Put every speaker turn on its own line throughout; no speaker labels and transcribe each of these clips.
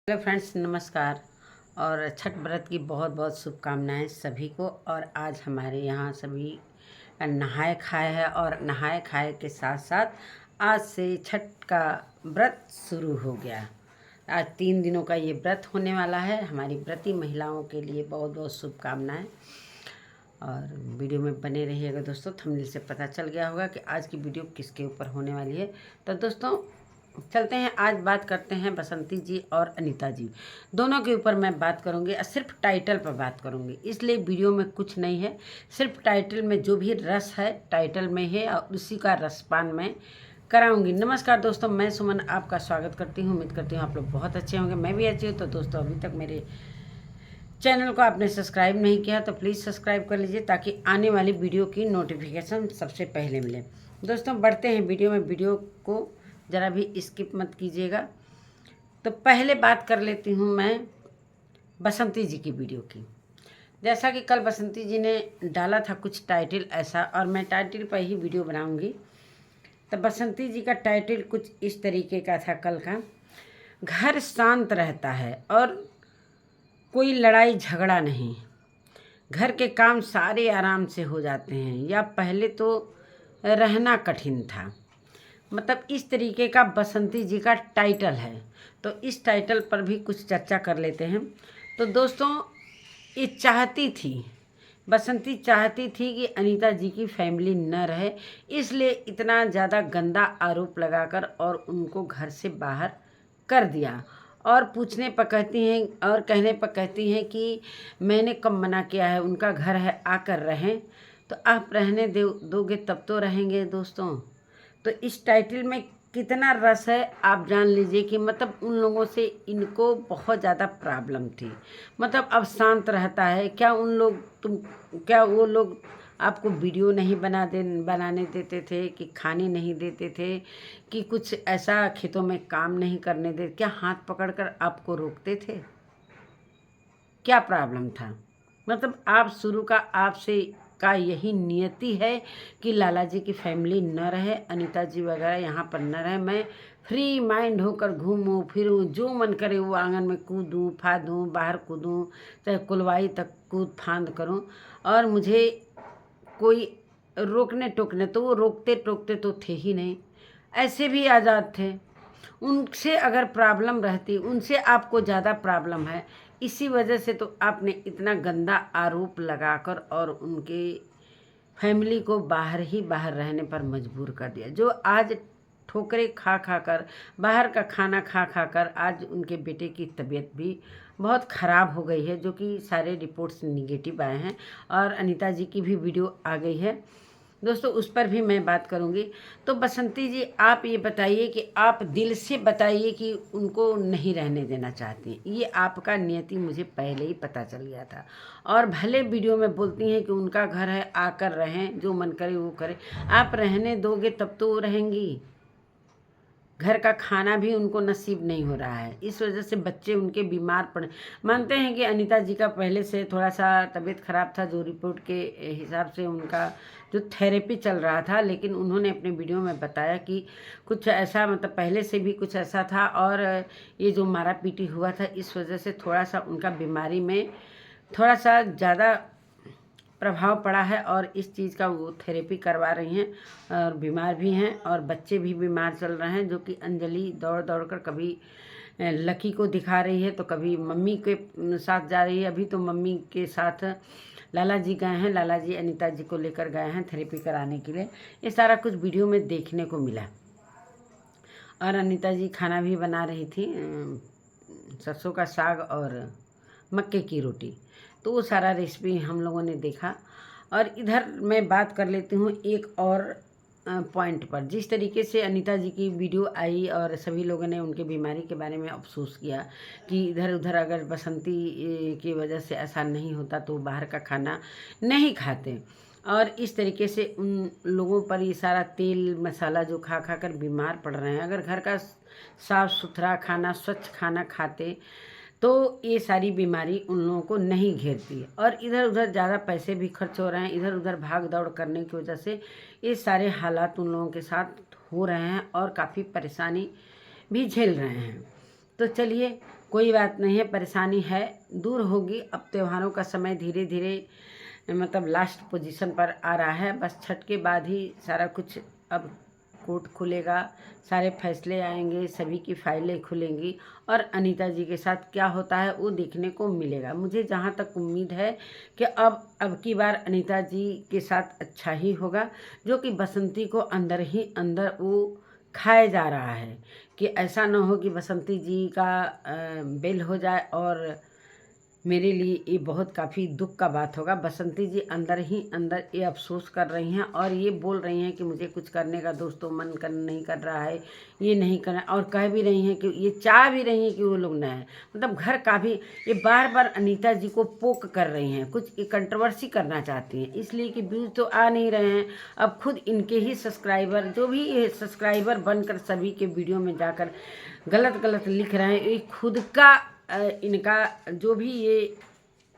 Hello friends, नमस्कार। और छठ व्रत की बहुत बहुत शुभकामनाएं सभी को। और आज हमारे यहाँ सभी नहाए खाए है और नहाए खाए के साथ साथ आज से छठ का व्रत शुरू हो गया। आज 3 दिनों का ये व्रत होने वाला है। हमारी व्रती महिलाओं के लिए बहुत बहुत शुभकामनाएं। और वीडियो में बने रहिएगा दोस्तों। थंबनेल से पता चल गया होगा कि आज की वीडियो किसके ऊपर होने वाली है। तो दोस्तों चलते हैं, आज बात करते हैं बसंती जी और अनीता जी दोनों के ऊपर मैं बात करूंगी। सिर्फ टाइटल पर बात करूंगी, इसलिए वीडियो में कुछ नहीं है। सिर्फ टाइटल में जो भी रस है टाइटल में है और उसी का रसपान मैं कराऊंगी। नमस्कार दोस्तों, मैं सुमन आपका स्वागत करती हूँ। उम्मीद करती हूँ आप लोग बहुत अच्छे होंगे, मैं भी अच्छी हूँ। तो दोस्तों अभी तक मेरे चैनल को आपने सब्सक्राइब नहीं किया तो प्लीज़ सब्सक्राइब कर लीजिए ताकि आने वाली वीडियो की नोटिफिकेशन सबसे पहले मिले। दोस्तों बढ़ते हैं वीडियो में। वीडियो को ज़रा भी स्किप मत कीजिएगा। तो पहले बात कर लेती हूँ मैं बसंती जी की वीडियो की। जैसा कि कल बसंती जी ने डाला था कुछ टाइटल ऐसा, और मैं टाइटल पर ही वीडियो बनाऊंगी। तो बसंती जी का टाइटल कुछ इस तरीके का था कल का। घर शांत रहता है और कोई लड़ाई झगड़ा नहीं, घर के काम सारे आराम से हो जाते हैं, या पहले तो रहना कठिन था। मतलब इस तरीके का बसंती जी का टाइटल है। तो इस टाइटल पर भी कुछ चर्चा कर लेते हैं। तो दोस्तों ये चाहती थी, बसंती चाहती थी कि अनीता जी की फैमिली न रहे, इसलिए इतना ज़्यादा गंदा आरोप लगाकर और उनको घर से बाहर कर दिया। और पूछने पर कहती हैं और कहने पर कहती हैं कि मैंने कब मना किया है, उनका घर है, आकर रहें। तो आप रहने दोगे तब तो रहेंगे दोस्तों। तो इस टाइटल में कितना रस है आप जान लीजिए कि मतलब उन लोगों से इनको बहुत ज़्यादा प्रॉब्लम थी। मतलब अब शांत रहता है क्या? क्या वो लोग आपको वीडियो नहीं बनाने देते थे, कि खाने नहीं देते थे, कि कुछ ऐसा खेतों में काम नहीं करने देते? क्या हाथ पकड़कर आपको रोकते थे? क्या प्रॉब्लम था? मतलब आप शुरू का आपसे का यही नियति है कि लाला जी की फैमिली न रहे, अनीता जी वगैरह यहाँ पर न रहे, मैं फ्री माइंड होकर घूमूं फिरूं, जो मन करे वो आंगन में कूदूं फादूं, बाहर कूदूं, चाहे कुलवाई तक कूद फांद करूं, और मुझे कोई रोकने टोकने, तो वो रोकते टोकते तो थे ही नहीं, ऐसे भी आज़ाद थे। उनसे अगर प्रॉब्लम रहती, उनसे आपको ज़्यादा प्रॉब्लम है, इसी वजह से तो आपने इतना गंदा आरोप लगाकर और उनके फैमिली को बाहर ही बाहर रहने पर मजबूर कर दिया। जो आज ठोकरें खा खा कर, बाहर का खाना खा खा कर आज उनके बेटे की तबीयत भी बहुत ख़राब हो गई है, जो कि सारे रिपोर्ट्स निगेटिव आए हैं। और अनीता जी की भी वीडियो आ गई है दोस्तों, उस पर भी मैं बात करूंगी। तो बसंती जी आप ये बताइए कि आप दिल से बताइए कि उनको नहीं रहने देना चाहती। ये आपका नियति मुझे पहले ही पता चल गया था। और भले वीडियो में बोलती हैं कि उनका घर है, आकर रहें, जो मन करे वो करे, आप रहने दोगे तब तो वो रहेंगी। घर का खाना भी उनको नसीब नहीं हो रहा है, इस वजह से बच्चे उनके बीमार पड़े। मानते हैं कि अनीता जी का पहले से थोड़ा सा तबीयत खराब था, जो रिपोर्ट के हिसाब से उनका जो थेरेपी चल रहा था, लेकिन उन्होंने अपने वीडियो में बताया कि कुछ ऐसा, मतलब पहले से भी कुछ ऐसा था, और ये जो मारा पीटी हुआ था इस वजह से थोड़ा सा उनका बीमारी में थोड़ा सा ज़्यादा प्रभाव पड़ा है, और इस चीज़ का वो थेरेपी करवा रही हैं, और बीमार भी हैं, और बच्चे भी बीमार चल रहे हैं। जो कि अंजलि दौड़ दौड़ कर कभी लकी को दिखा रही है, तो कभी मम्मी के साथ जा रही है। अभी तो मम्मी के साथ लाला जी गए हैं, लाला जी अनीता जी को लेकर गए हैं थेरेपी कराने के लिए। ये सारा कुछ वीडियो में देखने को मिला। और अनीता जी खाना भी बना रही थी, सरसों का साग और मक्के की रोटी। तो वो सारा रेसिपी हम लोगों ने देखा। और इधर मैं बात कर लेती हूँ एक और पॉइंट पर। जिस तरीके से अनीता जी की वीडियो आई और सभी लोगों ने उनके बीमारी के बारे में अफसोस किया कि इधर उधर अगर बसंती की वजह से ऐसा नहीं होता तो बाहर का खाना नहीं खाते, और इस तरीके से उन लोगों पर ये सारा तेल मसाला जो खा खा कर बीमार पड़ रहे हैं। अगर घर का साफ़ सुथरा खाना, स्वच्छ खाना खाते तो ये सारी बीमारी उन लोगों को नहीं घेरती है। और इधर उधर ज़्यादा पैसे भी खर्च हो रहे हैं, इधर उधर भाग दौड़ करने की वजह से ये सारे हालात उन लोगों के साथ हो रहे हैं, और काफ़ी परेशानी भी झेल रहे हैं। तो चलिए कोई बात नहीं है, परेशानी है, दूर होगी। अब त्योहारों का समय धीरे धीरे मतलब लास्ट पोजीशन पर आ रहा है। बस छठ के बाद ही सारा कुछ अब कोर्ट खुलेगा, सारे फैसले आएंगे, सभी की फाइलें खुलेंगी और अनीता जी के साथ क्या होता है वो देखने को मिलेगा। मुझे जहाँ तक उम्मीद है कि अब की बार अनीता जी के साथ अच्छा ही होगा, जो कि बसंती को अंदर ही अंदर वो खाया जा रहा है कि ऐसा ना हो कि बसंती जी का बेल हो जाए और मेरे लिए ये बहुत काफ़ी दुख का बात होगा। बसंती जी अंदर ही अंदर ये अफसोस कर रही हैं और ये बोल रही हैं कि मुझे कुछ करने का दोस्तों मन नहीं कर रहा है, ये नहीं करना, और कह भी रही हैं कि ये चाह भी रही हैं कि वो लोग ना है, मतलब घर का भी ये बार बार अनीता जी को पोक कर रही हैं, कुछ कंट्रोवर्सी करना चाहती हैं, इसलिए कि व्यूज़ तो आ नहीं रहे हैं। अब खुद इनके ही सब्सक्राइबर, जो भी ये सब्सक्राइबर बनकर सभी के वीडियो में जाकर गलत गलत लिख रहे हैं, ये खुद का इनका जो भी ये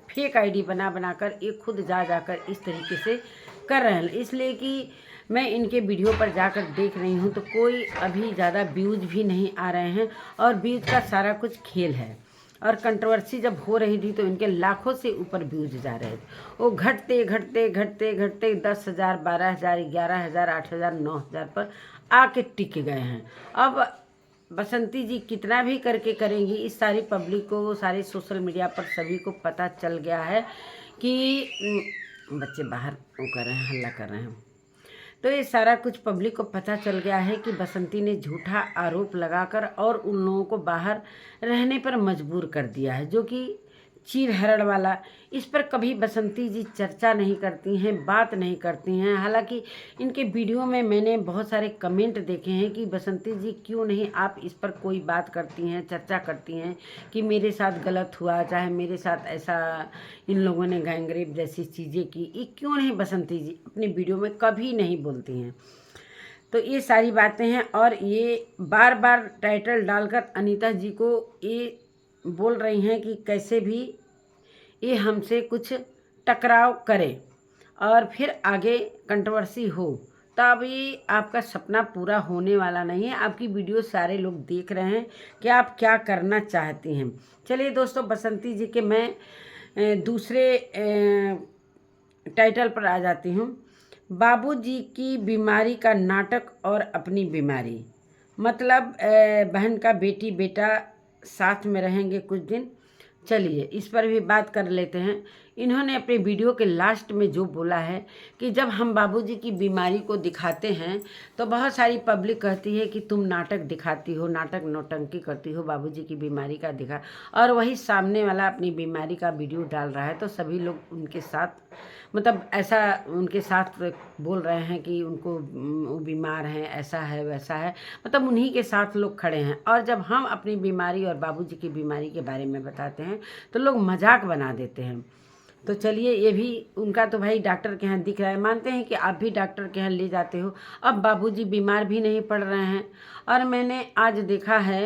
फेक आईडी बना कर ये खुद जाकर इस तरीके से कर रहे हैं। इसलिए कि मैं इनके वीडियो पर जाकर देख रही हूँ तो कोई अभी ज़्यादा व्यूज़ भी नहीं आ रहे हैं और व्यूज़ का सारा कुछ खेल है। और कंट्रोवर्सी जब हो रही थी तो इनके लाखों से ऊपर व्यूज़ जा रहे थे, वो घटते घटते घटते घटते 10,000, 12,000, 11,000, 8,000, 9,000 पर आके टिक गए हैं। अब बसंती जी कितना भी करके करेंगी, इस सारी पब्लिक को, सारे सोशल मीडिया पर सभी को पता चल गया है कि बच्चे बाहर वो कर रहे हैं, हल्ला कर रहे हैं, तो ये सारा कुछ पब्लिक को पता चल गया है कि बसंती ने झूठा आरोप लगाकर और उन लोगों को बाहर रहने पर मजबूर कर दिया है, जो कि चीर हरण वाला। इस पर कभी बसंती जी चर्चा नहीं करती हैं, बात नहीं करती हैं। हालांकि इनके वीडियो में मैंने बहुत सारे कमेंट देखे हैं कि बसंती जी क्यों नहीं आप इस पर कोई बात करती हैं, चर्चा करती हैं कि मेरे साथ गलत हुआ, चाहे मेरे साथ ऐसा इन लोगों ने गैंगरेप जैसी चीज़ें की, ये क्यों नहीं बसंती जी अपने वीडियो में कभी नहीं बोलती हैं। तो ये सारी बातें हैं और ये बार बार टाइटल डालकर अनीता जी को ये बोल रही हैं कि कैसे भी ये हमसे कुछ टकराव करे और फिर आगे कंट्रोवर्सी हो। तब ये आपका सपना पूरा होने वाला नहीं है। आपकी वीडियो सारे लोग देख रहे हैं कि आप क्या करना चाहती हैं। चलिए दोस्तों, बसंती जी के मैं दूसरे टाइटल पर आ जाती हूँ। बाबूजी की बीमारी का नाटक और अपनी बीमारी, मतलब बहन का बेटी बेटा साथ में रहेंगे कुछ दिन। चलिए इस पर भी बात कर लेते हैं। इन्होंने अपने वीडियो के लास्ट में जो बोला है कि जब हम बाबूजी की बीमारी को दिखाते हैं तो बहुत सारी पब्लिक कहती है कि तुम नाटक दिखाती हो, नाटक नौटंकी करती हो, बाबूजी की बीमारी का दिखा, और वही सामने वाला अपनी बीमारी का वीडियो डाल रहा है तो सभी लोग उनके साथ, मतलब ऐसा उनके साथ बोल रहे हैं कि उनको वो बीमार हैं, ऐसा है वैसा है, मतलब उन्हीं के साथ लोग खड़े हैं। और जब हम अपनी बीमारी और बाबूजी की बीमारी के बारे में बताते हैं तो लोग मजाक बना देते हैं। तो चलिए, ये भी उनका तो भाई डॉक्टर के यहाँ दिख रहा है, मानते हैं कि आप भी डॉक्टर के यहाँ ले जाते हो। अब बाबूजी बीमार भी नहीं पड़ रहे हैं। और मैंने आज देखा है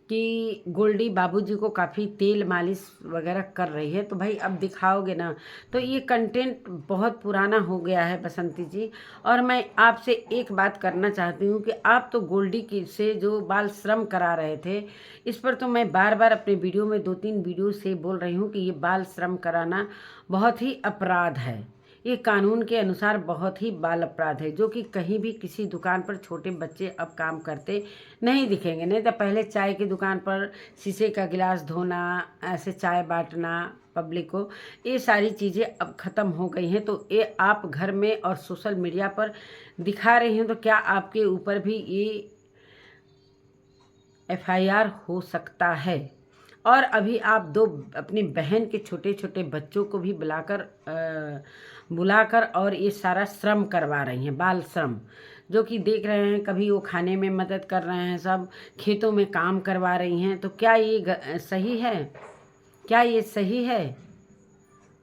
कि गोल्डी बाबूजी को काफ़ी तेल मालिश वगैरह कर रही है, तो भाई अब दिखाओगे ना। तो ये कंटेंट बहुत पुराना हो गया है बसंती जी। और मैं आपसे एक बात करना चाहती हूँ कि आप तो गोल्डी की से जो बाल श्रम करा रहे थे, इस पर तो मैं बार बार अपने वीडियो में 2-3 वीडियो से बोल रही हूँ कि ये बाल श्रम कराना बहुत ही अपराध है। ये कानून के अनुसार बहुत ही बाल अपराध है, जो कि कहीं भी किसी दुकान पर छोटे बच्चे अब काम करते नहीं दिखेंगे। नहीं तो पहले चाय की दुकान पर शीशे का गिलास धोना, ऐसे चाय बांटना पब्लिक को, ये सारी चीज़ें अब ख़त्म हो गई हैं। तो ये आप घर में और सोशल मीडिया पर दिखा रही हैं, तो क्या आपके ऊपर भी ये FIR हो सकता है? और अभी आप दो अपनी बहन के छोटे छोटे बच्चों को भी बुलाकर और ये सारा श्रम करवा रही हैं, बाल श्रम, जो कि देख रहे हैं, कभी वो खाने में मदद कर रहे हैं, सब खेतों में काम करवा रही हैं। तो क्या ये सही है? क्या ये सही है?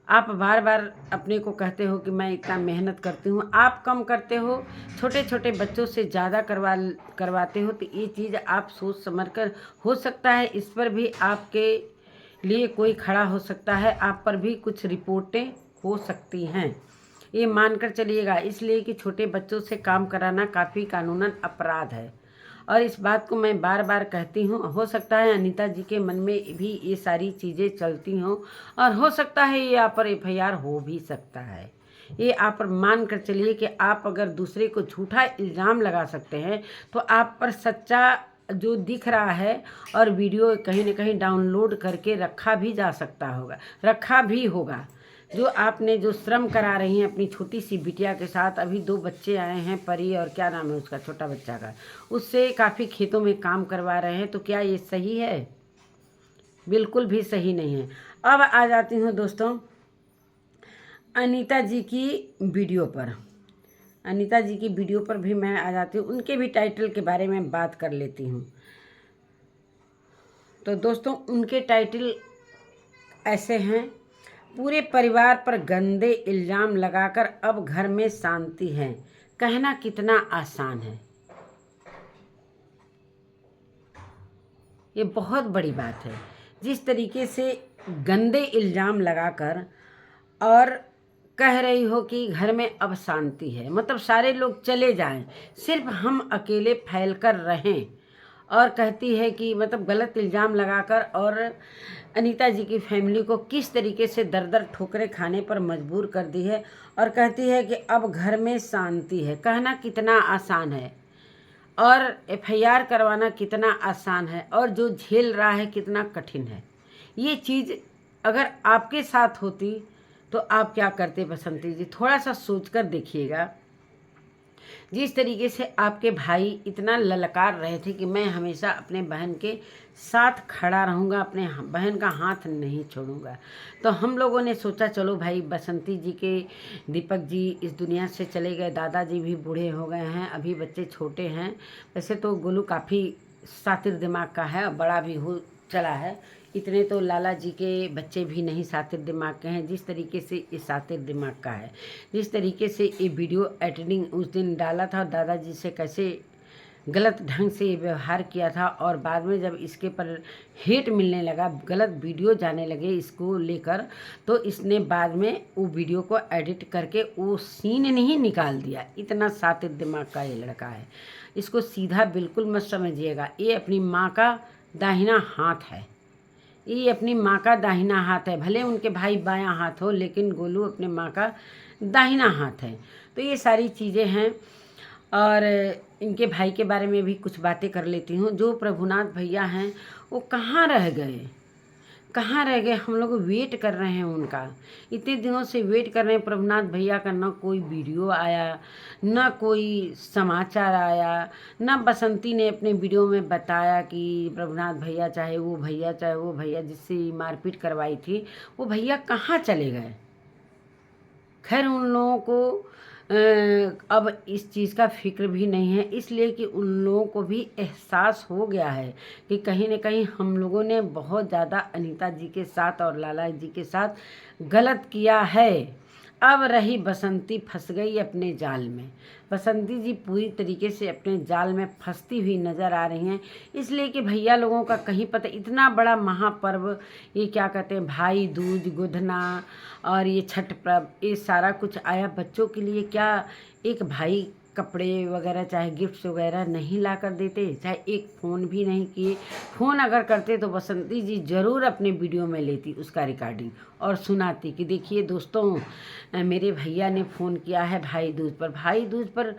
आप बार बार अपने को कहते हो कि मैं इतना मेहनत करती हूँ, आप कम करते हो, छोटे छोटे बच्चों से ज़्यादा करवाते हो। तो ये चीज़ आप सोच समझ कर, हो सकता है इस पर भी आपके लिए कोई खड़ा हो सकता है, आप पर भी कुछ रिपोर्टें हो सकती हैं, ये मानकर चलिएगा। इसलिए कि छोटे बच्चों से काम कराना काफ़ी कानूनन अपराध है। और इस बात को मैं बार बार कहती हूँ। हो सकता है अनीता जी के मन में भी ये सारी चीज़ें चलती हों, और हो सकता है ये आप पर FIR हो भी सकता है। ये आप पर मान कर चलिए कि आप अगर दूसरे को झूठा इल्ज़ाम लगा सकते हैं, तो आप पर सच्चा जो दिख रहा है और वीडियो कहीं न कहीं डाउनलोड करके रखा भी जा सकता होगा, रखा भी होगा। जो आपने जो श्रम करा रही हैं अपनी छोटी सी बिटिया के साथ, अभी 2 बच्चे आए हैं, परी और क्या नाम है उसका छोटा बच्चा का, उससे काफ़ी खेतों में काम करवा रहे हैं, तो क्या ये सही है? बिल्कुल भी सही नहीं है। अब आ जाती हूँ दोस्तों अनीता जी की वीडियो पर। अनीता जी की वीडियो पर भी मैं आ जाती हूँ, उनके भी टाइटल के बारे में बात कर लेती हूँ। तो दोस्तों उनके टाइटल ऐसे हैं, पूरे परिवार पर गंदे इल्ज़ाम लगाकर अब घर में शांति है, कहना कितना आसान है। ये बहुत बड़ी बात है। जिस तरीके से गंदे इल्ज़ाम लगाकर और कह रही हो कि घर में अब शांति है, मतलब सारे लोग चले जाएं, सिर्फ हम अकेले फैल कर रहें, और कहती है कि मतलब गलत इल्ज़ाम लगाकर और अनीता जी की फैमिली को किस तरीके से दर दर ठोकरें खाने पर मजबूर कर दी है, और कहती है कि अब घर में शांति है, कहना कितना आसान है और FIR करवाना कितना आसान है, और जो झेल रहा है कितना कठिन है। ये चीज़ अगर आपके साथ होती तो आप क्या करते बसंती जी? थोड़ा सा सोच कर देखिएगा। जिस तरीके से आपके भाई इतना ललकार रहे थे कि मैं हमेशा अपने बहन के साथ खड़ा रहूँगा, अपने बहन का हाथ नहीं छोड़ूंगा, तो हम लोगों ने सोचा चलो भाई बसंती जी के दीपक जी इस दुनिया से चले गए, दादाजी भी बूढ़े हो गए हैं, अभी बच्चे छोटे हैं। वैसे तो गोलू काफ़ी शातिर दिमाग का है, बड़ा भी हो चला है, इतने तो लाला जी के बच्चे भी नहीं शातिर दिमाग के हैं जिस तरीके से ये शातिर दिमाग का है। जिस तरीके से ये वीडियो एडिटिंग उस दिन डाला था, दादाजी से कैसे गलत ढंग से ये व्यवहार किया था, और बाद में जब इसके पर हेट मिलने लगा, गलत वीडियो जाने लगे इसको लेकर, तो इसने बाद में वो वीडियो को एडिट करके वो सीन नहीं निकाल दिया। इतना शातिर दिमाग का ये लड़का है, इसको सीधा बिल्कुल मत समझिएगा। ये अपनी माँ का दाहिना हाथ है, ये अपनी माँ का दाहिना हाथ है। भले उनके भाई बायां हाथ हो, लेकिन गोलू अपने माँ का दाहिना हाथ है। तो ये सारी चीज़ें हैं, और इनके भाई के बारे में भी कुछ बातें कर लेती हूँ। जो प्रभुनाथ भैया हैं वो कहाँ रह गए, कहाँ रह गए? हम लोग वेट कर रहे हैं उनका, इतने दिनों से वेट कर रहे हैं प्रभुनाथ भैया का। ना कोई वीडियो आया, ना कोई समाचार आया, ना बसंती ने अपने वीडियो में बताया कि प्रभुनाथ भैया चाहे वो भैया जिससे मारपीट करवाई थी, वो भैया कहाँ चले गए। खैर उन लोगों को अब इस चीज़ का फिक्र भी नहीं है, इसलिए कि उन लोगों को भी एहसास हो गया है कि कहीं न कहीं हम लोगों ने बहुत ज़्यादा अनीता जी के साथ और लाला जी के साथ गलत किया है। अब रही बसंती फंस गई अपने जाल में। बसंती जी पूरी तरीके से अपने जाल में फंसती हुई नज़र आ रही हैं, इसलिए कि भैया लोगों का कहीं पता, इतना बड़ा महापर्व, ये क्या कहते हैं, भाई दूज, गुधना और ये छठ पर्व, ये सारा कुछ आया बच्चों के लिए। क्या एक भाई कपड़े वगैरह चाहे गिफ्ट्स वगैरह नहीं ला कर देते, चाहे एक फ़ोन भी नहीं किए? फ़ोन अगर करते तो बसंती जी ज़रूर अपने वीडियो में लेती उसका रिकॉर्डिंग और सुनाती कि देखिए दोस्तों मेरे भैया ने फ़ोन किया है भाई दूज पर। भाई दूज पर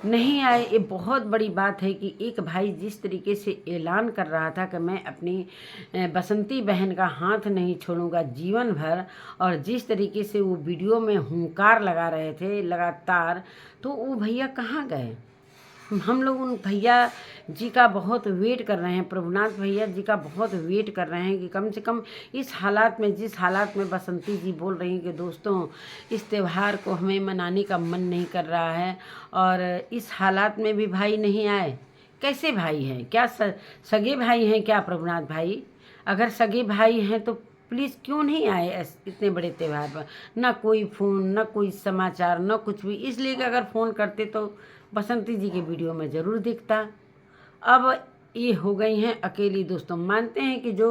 नहीं आए, ये बहुत बड़ी बात है कि एक भाई जिस तरीके से ऐलान कर रहा था कि मैं अपनी बसंती बहन का हाथ नहीं छोड़ूंगा जीवन भर, और जिस तरीके से वो वीडियो में हुंकार लगा रहे थे लगातार, तो वो भैया कहाँ गए? हम लोग उन भैया जी का बहुत वेट कर रहे हैं, प्रभुनाथ भैया जी का बहुत वेट कर रहे हैं कि कम से कम इस हालात में, जिस हालात में बसंती जी बोल रही हैं कि दोस्तों इस त्यौहार को हमें मनाने का मन नहीं कर रहा है, और इस हालात में भी भाई नहीं आए। कैसे भाई हैं? क्या सगे भाई हैं क्या प्रभुनाथ भाई? अगर सगे भाई हैं तो प्लीज़ क्यों नहीं आए इतने बड़े त्यौहार पर? ना कोई फ़ोन, ना कोई समाचार, ना कुछ भी। इसलिए कि अगर फ़ोन करते तो बसंती जी के वीडियो में ज़रूर दिखता। अब ये हो गई हैं अकेली। दोस्तों मानते हैं कि जो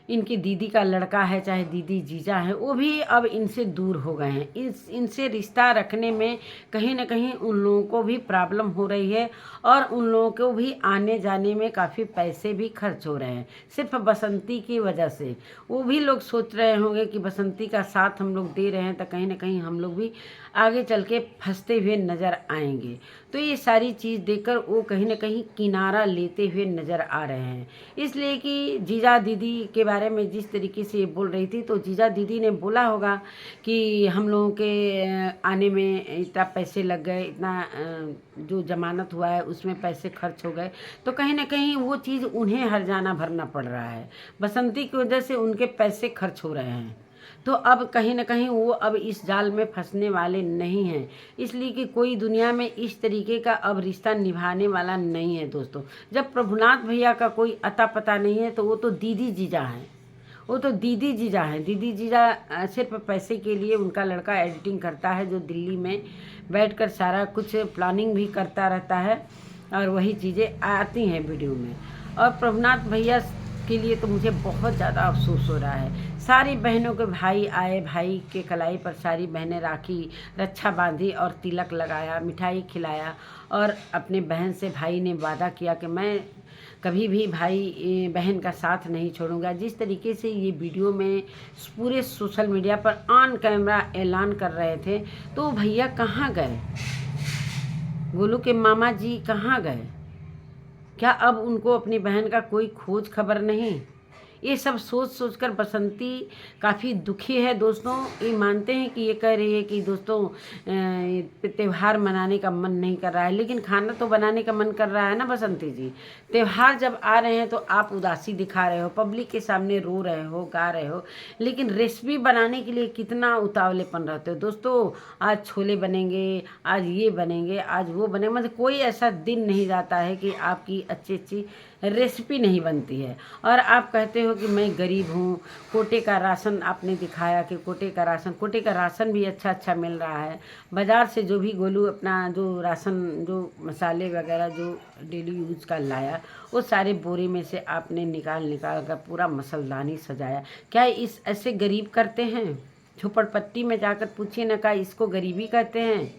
इनकी दीदी का लड़का है, चाहे दीदी जीजा है, वो भी अब इनसे दूर हो गए हैं। इनसे रिश्ता रखने में कहीं ना कहीं उन लोगों को भी प्रॉब्लम हो रही है और उन लोगों को भी आने जाने में काफ़ी पैसे भी खर्च हो रहे हैं सिर्फ बसंती की वजह से। वो भी लोग सोच रहे होंगे कि बसंती का साथ हम लोग दे रहे हैं तो कहीं ना कहीं हम लोग भी आगे चल के फंसते हुए नज़र आएंगे। तो ये सारी चीज़ देखकर वो कहीं ना कहीं किनारा लेते हुए नज़र आ रहे हैं। इसलिए कि जीजा दीदी के बारे में जिस तरीके से ये बोल रही थी, तो जीजा दीदी ने बोला होगा कि हम लोगों के आने में इतना पैसे लग गए, इतना जो जमानत हुआ है उसमें पैसे खर्च हो गए, तो कहीं ना कहीं वो चीज़ उन्हें हर्जाना भरना पड़ रहा है। बसंती की वजह से उनके पैसे खर्च हो रहे हैं। तो अब कहीं ना कहीं वो अब इस जाल में फंसने वाले नहीं हैं, इसलिए कि कोई दुनिया में इस तरीके का अब रिश्ता निभाने वाला नहीं है दोस्तों। जब प्रभुनाथ भैया का कोई अता पता नहीं है तो वो तो दीदी जीजा हैं, वो तो दीदी जीजा हैं। दीदी जीजा सिर्फ पैसे के लिए, उनका लड़का एडिटिंग करता है जो दिल्ली में बैठकर सारा कुछ प्लानिंग भी करता रहता है और वही चीज़ें आती हैं वीडियो में। और प्रभुनाथ भैया के लिए तो मुझे बहुत ज़्यादा अफसोस हो रहा है। सारी बहनों के भाई आए, भाई के कलाई पर सारी बहनें राखी रक्षा बांधी और तिलक लगाया, मिठाई खिलाया और अपने बहन से भाई ने वादा किया कि मैं कभी भी भाई बहन का साथ नहीं छोड़ूंगा। जिस तरीके से ये वीडियो में पूरे सोशल मीडिया पर ऑन कैमरा ऐलान कर रहे थे, तो भैया कहाँ गए? गोलू के मामा जी कहाँ गए? क्या अब उनको अपनी बहन का कोई खोज खबर नहीं? ये सब सोच सोच कर बसंती काफ़ी दुखी है दोस्तों। ये मानते हैं कि ये कह रही है कि दोस्तों त्यौहार मनाने का मन नहीं कर रहा है, लेकिन खाना तो बनाने का मन कर रहा है ना बसंती जी। त्यौहार जब आ रहे हैं तो आप उदासी दिखा रहे हो, पब्लिक के सामने रो रहे हो, गा रहे हो, लेकिन रेसिपी बनाने के लिए कितना उतावलेपन रहते हो दोस्तों। आज छोले बनेंगे, आज ये बनेंगे, आज वो बनेंगे, मतलब कोई ऐसा दिन नहीं जाता है कि आपकी अच्छी अच्छी रेसिपी नहीं बनती है। और आप कहते हो कि मैं गरीब हूँ। कोटे का राशन आपने दिखाया कि कोटे का राशन भी अच्छा मिल रहा है। बाज़ार से जो भी गोलू अपना जो राशन, जो मसाले वगैरह जो डेली यूज का लाया, वो सारे बोरे में से आपने निकाल कर पूरा मसलदानी सजाया। क्या इस ऐसे गरीब करते हैं? झोपड़पट्टी में जाकर पूछिए ना, क्या इसको गरीबी कहते हैं?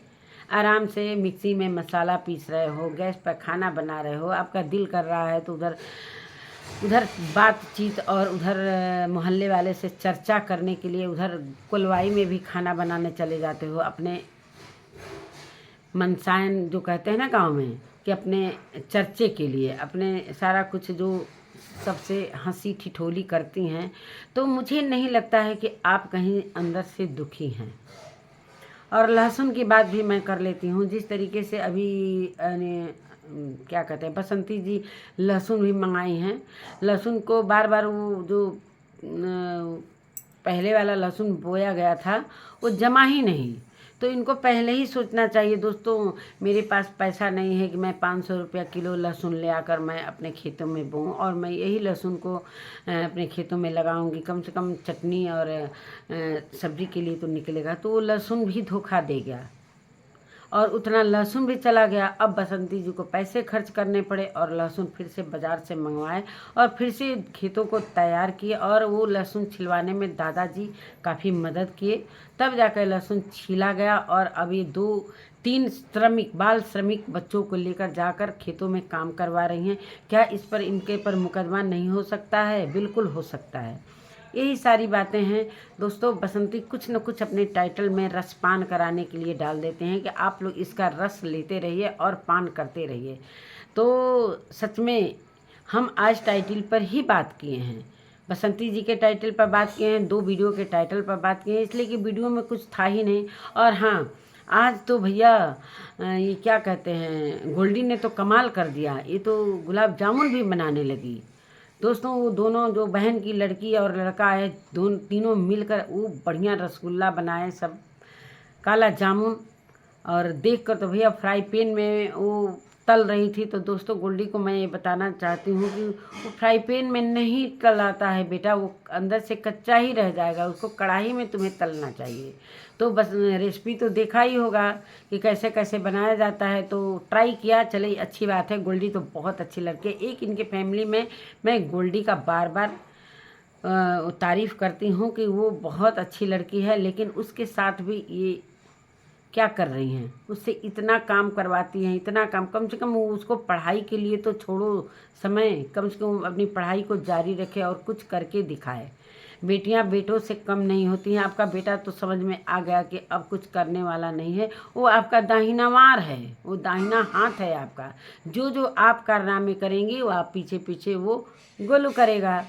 आराम से मिक्सी में मसाला पीस रहे हो, गैस पर खाना बना रहे हो, आपका दिल कर रहा है तो उधर बातचीत और उधर मोहल्ले वाले से चर्चा करने के लिए उधर कुलवाई में भी खाना बनाने चले जाते हो। अपने मनसायन जो कहते हैं ना गांव में, कि अपने चर्चे के लिए, अपने सारा कुछ जो सबसे हंसी ठिठोली करती हैं। तो मुझे नहीं लगता है कि आप कहीं अंदर से दुखी हैं। और लहसुन की बात भी मैं कर लेती हूँ। जिस तरीके से अभी क्या कहते हैं, बसंती जी लहसुन भी मंगाई हैं। लहसुन को बार बार वो जो पहले वाला लहसुन बोया गया था वो जमा ही नहीं। तो इनको पहले ही सोचना चाहिए दोस्तों। मेरे पास पैसा नहीं है कि मैं 500 रुपया किलो लहसुन ले आकर मैं अपने खेतों में बोऊं और मैं यही लहसुन को अपने खेतों में लगाऊंगी। कम से कम चटनी और सब्जी के लिए तो निकलेगा। तो वो लहसुन भी धोखा दे गया और उतना लहसुन भी चला गया। अब बसंती जी को पैसे खर्च करने पड़े और लहसुन फिर से बाज़ार से मंगवाए और फिर से खेतों को तैयार किए और वो लहसुन छिलवाने में दादाजी काफ़ी मदद किए, तब जाकर लहसुन छीला गया। और अभी 2-3 बाल श्रमिक बच्चों को लेकर जाकर खेतों में काम करवा रही हैं। क्या इस पर इनके पर मुकदमा नहीं हो सकता है? बिल्कुल हो सकता है। यही सारी बातें हैं दोस्तों। बसंती कुछ न कुछ अपने टाइटल में रसपान कराने के लिए डाल देते हैं कि आप लोग इसका रस लेते रहिए और पान करते रहिए। तो सच में हम आज टाइटल पर ही बात किए हैं, बसंती जी के टाइटल पर बात किए हैं, 2 वीडियो के टाइटल पर बात किए हैं, इसलिए कि वीडियो में कुछ था ही नहीं। और हाँ, आज तो भैया ये क्या कहते हैं, गोल्डी ने तो कमाल कर दिया। ये तो गुलाब जामुन भी बनाने लगी दोस्तों। वो दोनों जो बहन की लड़की और लड़का है, तीनों मिलकर वो बढ़िया रसगुल्ला बनाए, सब काला जामुन। और देख कर तो भैया फ्राई पैन में वो तल रही थी। तो दोस्तों गोल्डी को मैं ये बताना चाहती हूँ कि वो फ्राई पैन में नहीं तलाता है बेटा, वो अंदर से कच्चा ही रह जाएगा, उसको कढ़ाई में तुम्हें तलना चाहिए। तो बस रेसिपी तो देखा ही होगा कि कैसे कैसे बनाया जाता है, तो ट्राई किया, चले अच्छी बात है। गोल्डी तो बहुत अच्छी लड़की है। एक इनके फैमिली में मैं गोल्डी का बार बार तारीफ़ करती हूँ कि वो बहुत अच्छी लड़की है, लेकिन उसके साथ भी ये क्या कर रही हैं, उससे इतना काम करवाती हैं, इतना काम। कम से कम वो उसको पढ़ाई के लिए तो छोड़ो समय, कम से कम अपनी पढ़ाई को जारी रखे और कुछ करके दिखाए। बेटियां बेटों से कम नहीं होती हैं। आपका बेटा तो समझ में आ गया कि अब कुछ करने वाला नहीं है, वो आपका दाहिना वार है, वो दाहिना हाथ है आपका। जो जो आप कारनामे करेंगे वो आप पीछे पीछे वो गोलू करेगा।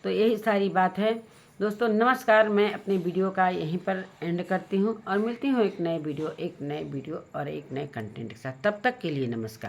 तो यही सारी बात है दोस्तों। नमस्कार, मैं अपने वीडियो का यहीं पर एंड करती हूँ और मिलती हूँ एक नए वीडियो और एक नए कंटेंट के साथ। तब तक के लिए नमस्कार।